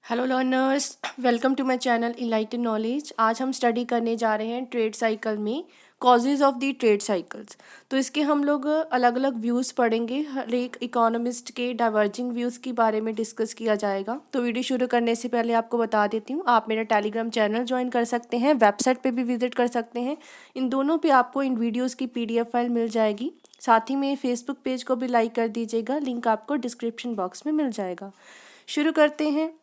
Hello learners, welcome to my channel enlighten knowledge. आज हम study करने जा रहे हैं ट्रेड साइकिल में causes of the trade cycles. तो इसके हम लोग अलग अलग व्यूज़ पढ़ेंगे। हर एक इकोनॉमिस्ट के डाइवर्जिंग व्यूज़ के बारे में डिस्कस किया जाएगा। तो वीडियो शुरू करने से पहले आपको बता देती हूँ, आप मेरा टेलीग्राम चैनल ज्वाइन कर सकते हैं, वेबसाइट पे भी विजिट कर सकते हैं। इन दोनों पे आपको इन वीडियोज़ की PDF फाइल मिल जाएगी। साथ ही में फेसबुक पेज को भी लाइक कर दीजिएगा, लिंक आपको डिस्क्रिप्शन बॉक्स में मिल जाएगा। शुरू करते हैं।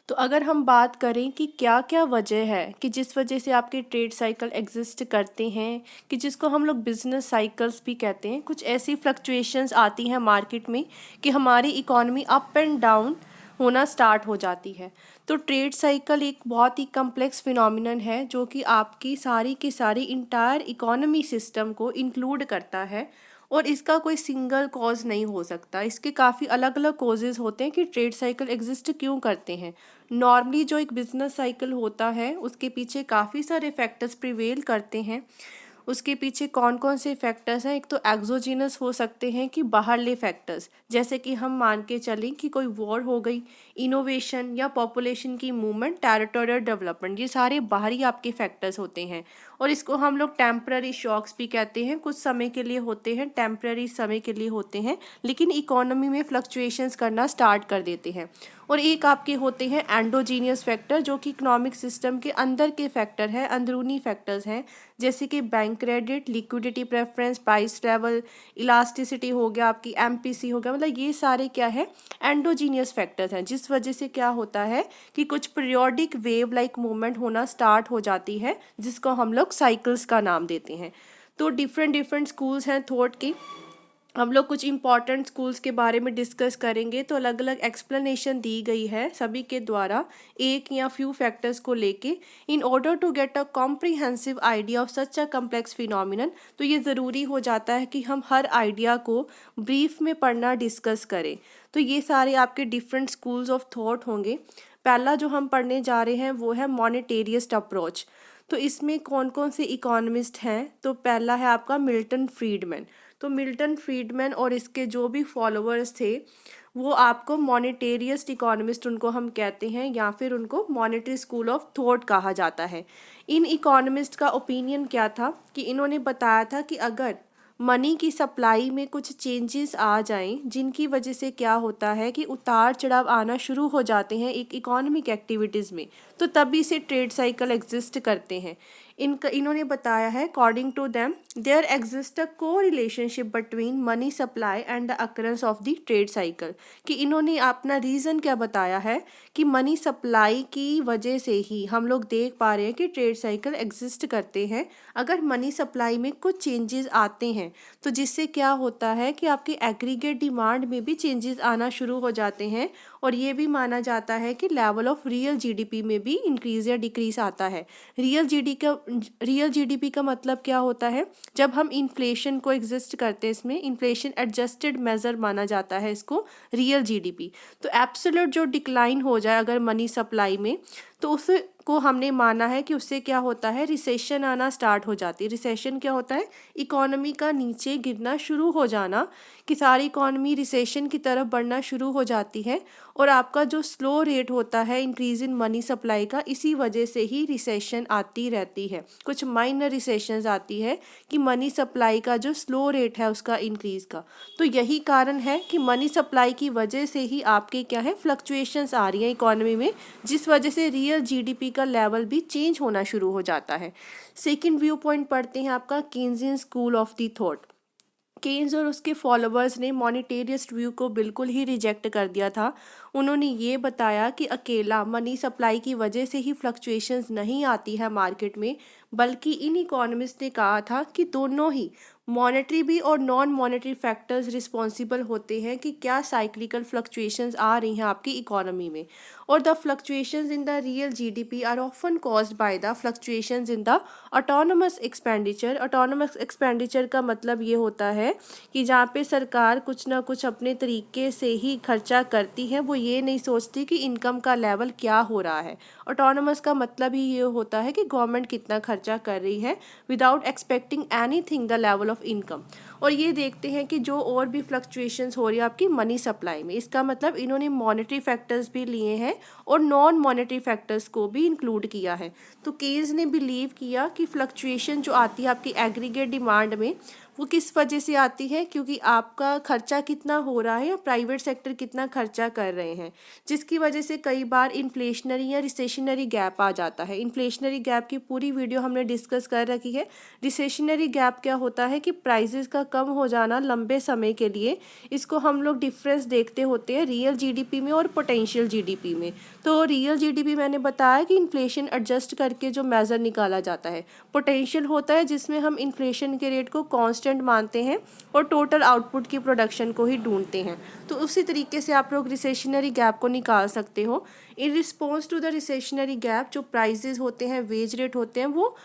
तो अगर हम बात करें कि क्या क्या वजह है कि जिस वजह से आपके ट्रेड साइकिल एग्जिस्ट करते हैं, कि जिसको हम लोग बिजनेस साइकिल्स भी कहते हैं, कुछ ऐसी फ्लक्चुएशंस आती हैं मार्केट में कि हमारी इकोनॉमी अप एंड डाउन होना स्टार्ट हो जाती है। तो ट्रेड साइकिल एक बहुत ही कम्प्लेक्स फिनोमिनन है जो कि आपकी सारी की सारी इंटायर इकोनॉमी सिस्टम को इंक्लूड करता है और इसका कोई सिंगल कॉज नहीं हो सकता। इसके काफ़ी अलग अलग कॉजेज़ होते हैं कि ट्रेड साइकिल एग्जिस्ट क्यों करते हैं। नॉर्मली जो एक बिजनेस साइकिल होता है उसके पीछे काफ़ी सारे फैक्टर्स प्रिवेल करते हैं। उसके पीछे कौन कौन से फैक्टर्स हैं, एक तो एक्सोजीनस हो सकते हैं कि बाहरले फैक्टर्स, जैसे कि हम मान के चलें कि कोई वॉर हो गई, इनोवेशन या पॉपुलेशन की मूवमेंट, टेरिटोरियल डेवलपमेंट, ये सारे बाहरी आपके फैक्टर्स होते हैं। और इसको हम लोग टेम्पररी शॉक्स भी कहते हैं। कुछ समय के लिए होते हैं, टेम्पररी समय के लिए होते हैं, लेकिन इकोनॉमी में फ्लक्चुएशंस करना स्टार्ट कर देते हैं। और एक आपके होते हैं एंडोजीनियस फैक्टर, जो कि इकोनॉमिक सिस्टम के अंदर के फैक्टर है, अंदरूनी फैक्टर्स हैं, जैसे कि bank credit, liquidity preference, price level, elasticity हो गया, आपकी MPC हो गया। मतलब ये सारे क्या है, एंडोजीनियस फैक्टर्स हैं, जिस वजह से क्या होता है कि कुछ पीरियोडिक वेव लाइक मूवमेंट होना स्टार्ट हो जाती है, जिसको हम लोग साइकिल्स का नाम देते हैं। तो डिफरेंट डिफरेंट स्कूल्स हैं थॉट की। हम लोग कुछ इंपॉर्टेंट स्कूल्स के बारे में डिस्कस करेंगे। तो अलग अलग एक्सप्लेनेशन दी गई है सभी के द्वारा, एक या फ्यू फैक्टर्स को लेके, in order to get a comprehensive idea of such a complex phenomenon. तो ये ज़रूरी हो जाता है कि हम हर आइडिया को ब्रीफ में पढ़ना, डिस्कस करें। तो ये सारे आपके डिफरेंट स्कूल्स ऑफ थॉट होंगे। पहला जो हम पढ़ने जा रहे हैं वो है मॉनेटेरियस्ट अप्रोच। तो इसमें कौन कौन से इकोनॉमिस्ट हैं, तो पहला है आपका मिल्टन फ्रीडमैन। तो मिल्टन फ्रीडमैन और इसके जो भी फॉलोअर्स थे वो आपको मॉनेटेरियस्ट इकोनॉमिस्ट उनको हम कहते हैं, या फिर उनको मॉनेटरी स्कूल ऑफ थॉट कहा जाता है। इन इकोनॉमिस्ट का ओपिनियन क्या था कि इन्होंने बताया था कि अगर मनी की सप्लाई में कुछ चेंजेस आ जाएं, जिनकी वजह से क्या होता है कि उतार चढ़ाव आना शुरू हो जाते हैं एक इकोनॉमिक एक्टिविटीज़ में, तो तभी से ट्रेड साइकिल एग्जिस्ट करते हैं। इन्होंने बताया है, according to them there exist a co relationship between money supply and the occurrence of the trade cycle. कि इन्होंने अपना रीज़न क्या बताया है कि मनी सप्लाई की वजह से ही हम लोग देख पा रहे हैं कि ट्रेड साइकिल एग्जिस्ट करते हैं। अगर मनी सप्लाई में कुछ चेंजेस आते हैं तो जिससे क्या होता है कि आपकी एग्रीगेट डिमांड में भी चेंजेस आना शुरू हो जाते हैं। और ये भी माना जाता है कि लेवल ऑफ रियल GDP में भी इंक्रीज या डिक्रीज आता है। रियल GDP का मतलब क्या होता है, जब हम इन्फ्लेशन को एग्जिस्ट करते हैं, इसमें इन्फ्लेशन एडजस्टेड मेजर माना जाता है इसको, रियल GDP। तो एब्सोल्यूट जो डिक्लाइन हो जाए अगर मनी सप्लाई में, तो उसको हमने माना है कि उससे क्या होता है, रिसेशन आना स्टार्ट हो जाती है। रिसेशन क्या होता है, इकोनॉमी का नीचे गिरना शुरू हो जाना, कि सारी इकोनॉमी रिसेशन की तरफ बढ़ना शुरू हो जाती है। और आपका जो स्लो रेट होता है इंक्रीज इन मनी सप्लाई का, इसी वजह से ही रिसेशन आती रहती है। कुछ माइनर रिसेशंस आती है कि मनी सप्लाई का जो स्लो रेट है उसका इंक्रीज का। तो यही कारण है कि मनी सप्लाई की वजह से ही आपके क्या है, फ्लक्चुएशंस आ रही हैं इकोनॉमी में, जिस वजह से रियल GDP का लेवल भी चेंज होना शुरू हो जाता है। सेकेंड व्यू पॉइंट पढ़ते हैं आपका Keynesian school of the thought. Keynes और उसके फॉलोअर्स ने मॉनेटेरियस्ट व्यू को बिल्कुल ही रिजेक्ट कर दिया था। उन्होंने ये बताया कि अकेला मनी सप्लाई की वजह से ही फ्लक्चुएशंस नहीं आती है मार्केट में, बल्कि इन इकोनॉमिस्ट ने कहा था कि दोनों ही मॉनेटरी भी और नॉन मॉनेटरी फैक्टर्स रिस्पॉन्सिबल होते हैं कि क्या साइक्लिकल फ्लक्चुएशंस आ रही हैं आपकी इकोनॉमी में। और the fluctuations in the real GDP are often caused by the fluctuations in the autonomous expenditure. Autonomous expenditure का मतलब ये होता है कि जहाँ पे सरकार कुछ ना कुछ अपने तरीके से ही खर्चा करती है, वो ये नहीं सोचती कि इनकम का लेवल क्या हो रहा है। ऑटोनमस का मतलब ही ये होता है कि गवर्नमेंट कितना खर्चा कर रही है without expecting anything the level of of income, और ये देखते हैं कि जो और भी फ्लक्चुएशंस हो रही है आपकी मनी सप्लाई में। इसका मतलब इन्होंने मॉनेटरी फैक्टर्स भी लिए हैं और नॉन मॉनेटरी फैक्टर्स को भी इंक्लूड किया है। तो केन्स ने बिलीव किया कि फ्लक्चुएशन जो आती है आपकी एग्रीगेट डिमांड में वो किस वजह से आती है, क्योंकि आपका खर्चा कितना हो रहा है या प्राइवेट सेक्टर कितना खर्चा कर रहे हैं, जिसकी वजह से कई बार इन्फ्लेशनरी या रिसेशनरी गैप आ जाता है। इन्फ्लेशनरी गैप की पूरी वीडियो हमने डिस्कस कर रखी है। रिसेशनरी गैप क्या होता है कि प्राइजेस का कम हो जाना लंबे समय के लिए, इसको हम लोग डिफरेंस देखते होते हैं रियल जीडीपी में और पोटेंशियल जीडीपी में। तो रियल जीडीपी मैंने बताया कि इन्फ्लेशन एडजस्ट करके जो मेज़र निकाला जाता है। पोटेंशियल होता है जिसमें हम इन्फ्लेशन के रेट को कांस्टेंट मानते हैं और टोटल आउटपुट की प्रोडक्शन को ही ढूंढते हैं। तो उसी तरीके से आप लोग रिसेशनरी गैप को निकाल सकते हो। In response to the recessionary gap जो प्राइजेस होते हैं, वेज रेट होते हैं, वो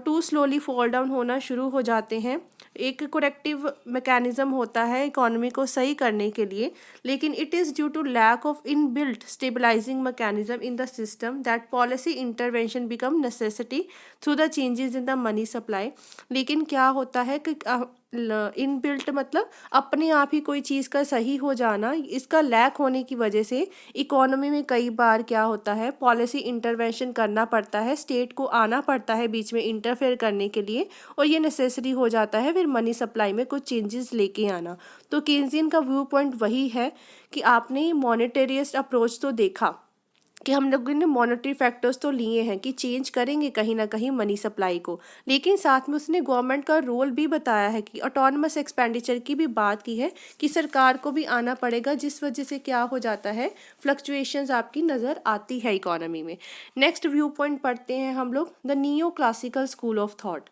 टू स्लोली फॉल डाउन होना शुरू हो जाते हैं। एक करेक्टिव मैकेनिज्म होता है इकोनॉमी को सही करने के लिए, लेकिन it is due to lack of inbuilt stabilising mechanism in the system that policy intervention become necessity through the changes in the money supply. लेकिन क्या होता है कि इनबिल्ट मतलब अपने आप ही कोई चीज़ का सही हो जाना, इसका लैक होने की वजह से इकोनॉमी में कई बार क्या होता है पॉलिसी इंटरवेंशन करना पड़ता है, स्टेट को आना पड़ता है बीच में इंटरफेयर करने के लिए, और ये नेसेसरी हो जाता है फिर मनी सप्लाई में कुछ चेंजेस लेके आना। तो केन्जियन का व्यू पॉइंट वही है कि आपने मॉनेटेरिस्ट अप्रोच तो देखा कि हम लोगों ने मॉनेटरी फैक्टर्स तो लिए हैं कि चेंज करेंगे कहीं ना कहीं मनी सप्लाई को, लेकिन साथ में उसने गवर्नमेंट का रोल भी बताया है कि ऑटोनमस एक्सपेंडिचर की भी बात की है कि सरकार को भी आना पड़ेगा, जिस वजह से क्या हो जाता है फ्लक्चुएशंस आपकी नज़र आती है इकोनॉमी में। नेक्स्ट व्यू पॉइंट पढ़ते हैं हम लोग, the neo classical school of thought.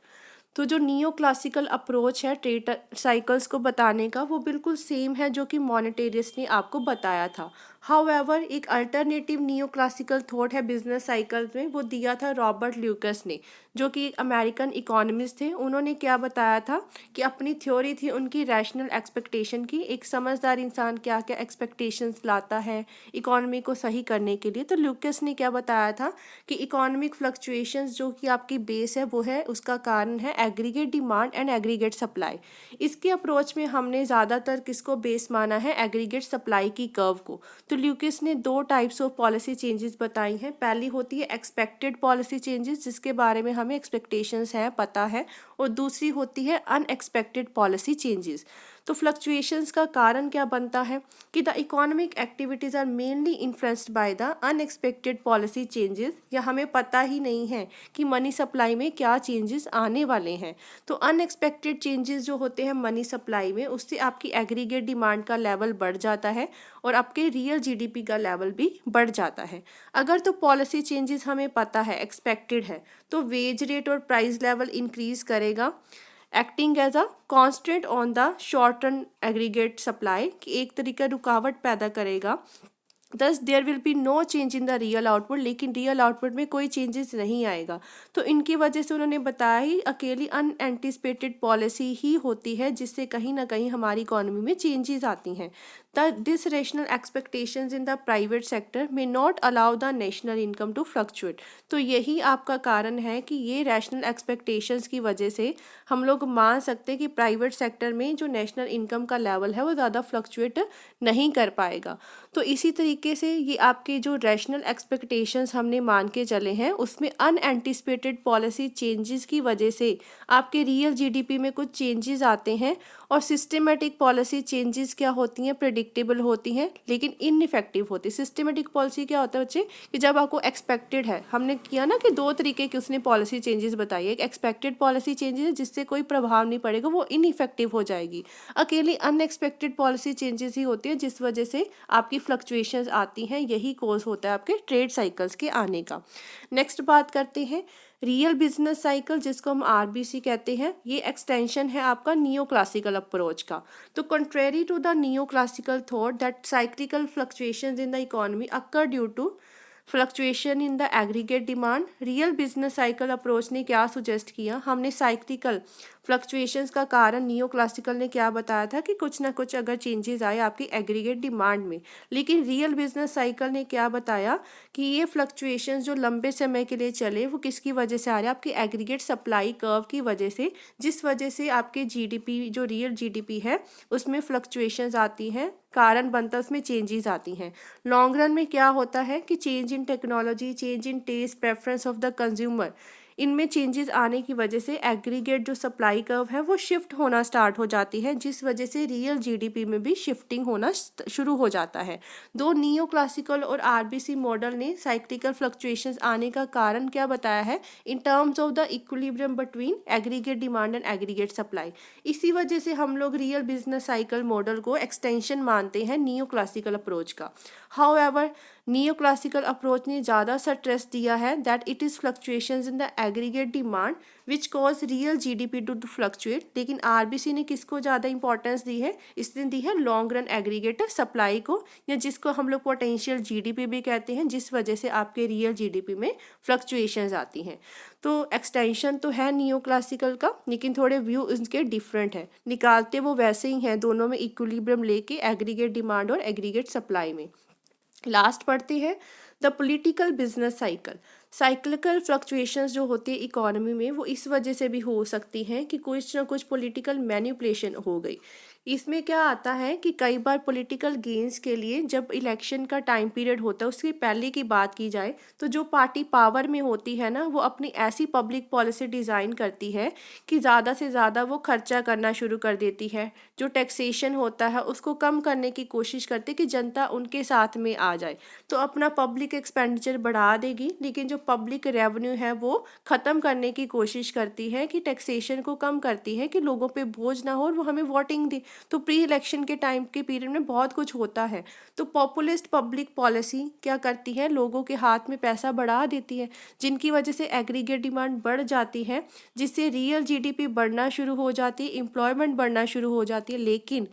तो जो नियो क्लासिकल अप्रोच है ट्रेड साइकिल्स को बताने का वो बिल्कुल सेम है जो कि मॉनेटेरिस्ट ने आपको बताया था। हाउएवर एक अल्टरनेटिव नियो क्लासिकल थॉट है बिजनेस साइकिल में, वो दिया था रॉबर्ट ल्यूकस ने, जो कि एक अमेरिकन इकोनॉमिस्ट थे। उन्होंने क्या बताया था कि अपनी थ्योरी थी उनकी रैशनल एक्सपेक्टेशन की, एक समझदार इंसान क्या क्या एक्सपेक्टेशंस लाता है इकोनॉमी को सही करने के लिए। तो ल्यूकस ने क्या बताया था कि इकोनॉमिक फ्लक्चुएशंस जो कि आपकी बेस है वो है, उसका कारण है aggregate demand and aggregate supply. इसके अप्रोच में हमने ज़्यादातर किसको बेस माना है, एग्रीगेट सप्लाई की कर्व को। तो ल्यूकिस ने दो टाइप्स ऑफ पॉलिसी चेंजेस बताई हैं। पहली होती है एक्सपेक्टेड पॉलिसी चेंजेस, जिसके बारे में हमें एक्सपेक्टेशंस हैं पता है, और दूसरी होती है अनएक्सपेक्टेड पॉलिसी चेंजेस। तो फ्लक्चुएशंस का कारण क्या बनता है कि the economic activities are mainly influenced by the unexpected policy changes, या हमें पता ही नहीं है कि मनी सप्लाई में क्या चेंजेस आने वाले हैं। तो अनएक्सपेक्टेड चेंजेस जो होते हैं मनी सप्लाई में, उससे आपकी एग्रीगेट डिमांड का लेवल बढ़ जाता है और आपके रियल जीडीपी का लेवल भी बढ़ जाता है। अगर तो पॉलिसी चेंजेस हमें पता है एक्सपेक्टेड है, तो वेज रेट और प्राइस लेवल इंक्रीज करेगा, acting as a constant on the short term aggregate supply, कि एक तरीका रुकावट पैदा करेगा। Thus there will be no change in the real output, लेकिन रियल आउटपुट में कोई चेंजेस नहीं आएगा। तो इनकी वजह से उन्होंने बताया ही अकेली अनएंटिसिपेटेड पॉलिसी ही होती है जिससे कहीं ना कहीं हमारी इकोनॉमी में चेंजेस आती हैं। This rational expectations in the private sector may not allow the national income to fluctuate. तो यही आपका कारण है कि ये रैशनल एक्सपेक्टेशंस की वजह से हम लोग मान सकते हैं कि प्राइवेट सेक्टर में जो नेशनल इनकम का लेवल है वो ज़्यादा फ्लक्चुएट नहीं कर पाएगा। तो इसी तरीके से ये आपके जो रैशनल एक्सपेक्टेशंस हमने मान के चले हैं उसमें अनएंटिसिपेटेड पॉलिसी चेंजेस की वजह से आपके रियल जीडीपी में कुछ चेंजेस आते हैं। और सिस्टमेटिक पॉलिसी चेंजेस क्या होती हैं, प्रेडिक्टेबल होती हैं लेकिन इनइफेक्टिव होती है। सिस्टमेटिक पॉलिसी क्या होता है बच्चे, कि जब आपको एक्सपेक्टेड है, हमने किया ना कि दो तरीके की उसने पॉलिसी चेंजेस बताई है। एक एक्सपेक्टेड पॉलिसी चेंजेस है जिससे कोई प्रभाव नहीं पड़ेगा, वो इनइफेक्टिव हो जाएगी। अकेली अनएक्सपेक्टेड पॉलिसी चेंजेस ही होती है जिस वजह से आपकी फ्लक्चुएशंस आती हैं। यही कॉज होता है आपके ट्रेड साइकिल्स के आने का। नेक्स्ट बात करते हैं रियल बिजनेस साइकिल, जिसको हम आरबीसी कहते हैं। ये एक्सटेंशन है आपका नियो क्लासिकल अप्रोच का। तो contrary to the neoclassical thought that cyclical fluctuations in the economy occur due to fluctuation in the aggregate demand, real business cycle approach ने क्या सुजेस्ट किया, हमने साइक्लिकल फ्लक्चुएशंस का कारण नियो क्लासिकल ने क्या बताया था कि कुछ ना कुछ अगर चेंजेस आए आपकी एग्रीगेट डिमांड में, लेकिन रियल बिजनेस साइकिल ने क्या बताया कि ये फ्लक्चुएशंस जो लंबे समय के लिए चले वो किसकी वजह से आ रहे हैं, आपकी एग्रीगेट सप्लाई कर्व की वजह से, जिस वजह से आपके जीडीपी जो रियल जीडीपी है उसमें फ्लक्चुएशंस आती हैं, कारण बनता है उसमें चेंजेस आती हैं। लॉन्ग रन में क्या होता है कि change in technology, change in test preference of the consumer, इनमें चेंजेस आने की वजह से एग्रीगेट जो सप्लाई कर्व है वो शिफ्ट होना स्टार्ट हो जाती है, जिस वजह से रियल जीडीपी में भी शिफ्टिंग होना शुरू हो जाता है। दो नियो क्लासिकल और आरबीसी मॉडल ने साइक्लिकल फ्लक्चुएशंस आने का कारण क्या बताया है, in terms of the equilibrium between aggregate demand and aggregate supply. इसी वजह से हम लोग रियल बिजनेस साइकिल मॉडल को एक्सटेंशन मानते हैं नियो क्लासिकल अप्रोच का। हाउएवर नियो क्लासिकल अप्रोच ने ज़्यादा सा स्ट्रेस दिया है that it is fluctuations in the aggregate demand which cause real GDP to fluctuate, लेकिन आरबीसी ने किसको ज़्यादा इंपॉर्टेंस दी है, इसने दी है लॉन्ग रन एग्रीगेट सप्लाई को, या जिसको हम लोग पोटेंशियल जीडीपी भी कहते हैं, जिस वजह से आपके रियल जीडीपी में फ्लक्चुएशंस आती हैं। तो एक्सटेंशन तो है नियो क्लासिकल का, लेकिन थोड़े व्यू इसके डिफरेंट है, निकालते वो वैसे ही हैं दोनों में इक्विलिब्रियम लेके एग्रीगेट डिमांड और एग्रीगेट सप्लाई में। लास्ट पढ़ते हैं the political business cycle. Cyclical fluctuations जो होती है इकोनॉमी में वो इस वजह से भी हो सकती हैं कि कुछ ना कुछ पॉलिटिकल मैनिपुलेशन हो गई। इसमें क्या आता है कि कई बार पॉलिटिकल गेन्स के लिए जब इलेक्शन का टाइम पीरियड होता है उसके पहले की बात की जाए तो जो पार्टी पावर में होती है ना वो अपनी ऐसी पब्लिक पॉलिसी डिज़ाइन करती है कि ज़्यादा से ज़्यादा वो खर्चा करना शुरू कर देती है, जो टैक्सेशन होता है उसको कम करने की कोशिश करती है कि जनता उनके साथ में आ जाए, तो अपना पब्लिक एक्सपेंडिचर बढ़ा देगी, लेकिन जो पब्लिक रेवेन्यू है वो ख़त्म करने की कोशिश करती है कि टैक्सेशन को कम करती है कि लोगों पे बोझ ना हो और वो हमें वोटिंग दे। तो प्री इलेक्शन के टाइम के पीरियड में बहुत कुछ होता है, तो पॉपुलिस्ट पब्लिक पॉलिसी क्या करती है, लोगों के हाथ में पैसा बढ़ा देती है, जिनकी वजह से एग्रीगेट डिमांड बढ़ जाती है, जिससे रियल जीडीपी बढ़ना शुरू हो जाती है, एम्प्लॉयमेंट बढ़ना शुरू हो जाती है, लेकिन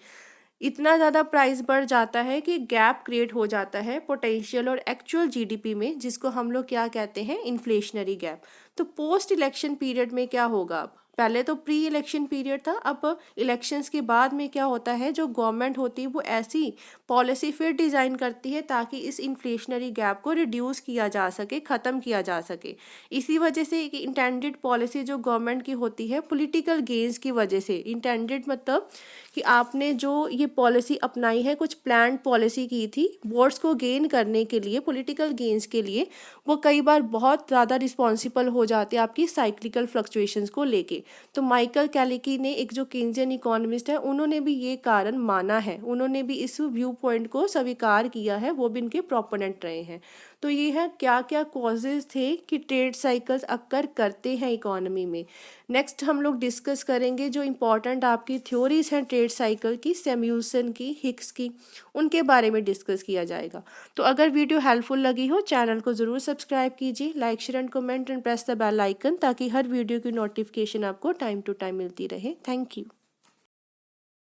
इतना ज़्यादा प्राइस बढ़ जाता है कि गैप क्रिएट हो जाता है पोटेंशियल और एक्चुअल जीडीपी में, जिसको हम लोग क्या कहते हैं, इन्फ्लेशनरी गैप। तो पोस्ट इलेक्शन पीरियड में क्या होगा, अब पहले तो प्री इलेक्शन पीरियड था, अब इलेक्शंस के बाद में क्या होता है, जो गवर्नमेंट होती है वो ऐसी पॉलिसी फिर डिज़ाइन करती है ताकि इस इन्फ्लेशनरी गैप को रिड्यूस किया जा सके, ख़त्म किया जा सके। इसी वजह से एक इंटेंडेड पॉलिसी जो गवर्नमेंट की होती है पॉलिटिकल गेन्स की वजह से, इंटेंडेड मतलब कि आपने जो ये पॉलिसी अपनाई है कुछ प्लान्ड पॉलिसी की थी वोट्स को गेन करने के लिए, पॉलिटिकल गेन्स के लिए, वो कई बार बहुत ज़्यादा रिस्पॉन्सिबल हो जाते हैं आपकी साइक्लिकल फ्लक्चुएशंस को लेके। तो माइकल कैलिकी ने, एक जो केन्जियन इकोनॉमिस्ट है, उन्होंने भी ये कारण माना है, उन्होंने भी इस व्यू पॉइंट को स्वीकार किया है, वो भी इनके प्रोपोनेंट रहे हैं। तो ये है क्या क्या कॉजेज़ थे कि ट्रेड साइकिल्स अक्कर करते हैं इकोनॉमी में। नेक्स्ट हम लोग डिस्कस करेंगे जो इम्पॉर्टेंट आपकी थ्योरीज हैं ट्रेड साइकिल की, सैम्यूल्सन की, हिक्स की, उनके बारे में डिस्कस किया जाएगा। तो अगर वीडियो हेल्पफुल लगी हो चैनल को ज़रूर सब्सक्राइब कीजिए, like share and comment and press the bell icon, ताकि हर वीडियो की नोटिफिकेशन आपको टाइम टू टाइम मिलती रहे। Thank you.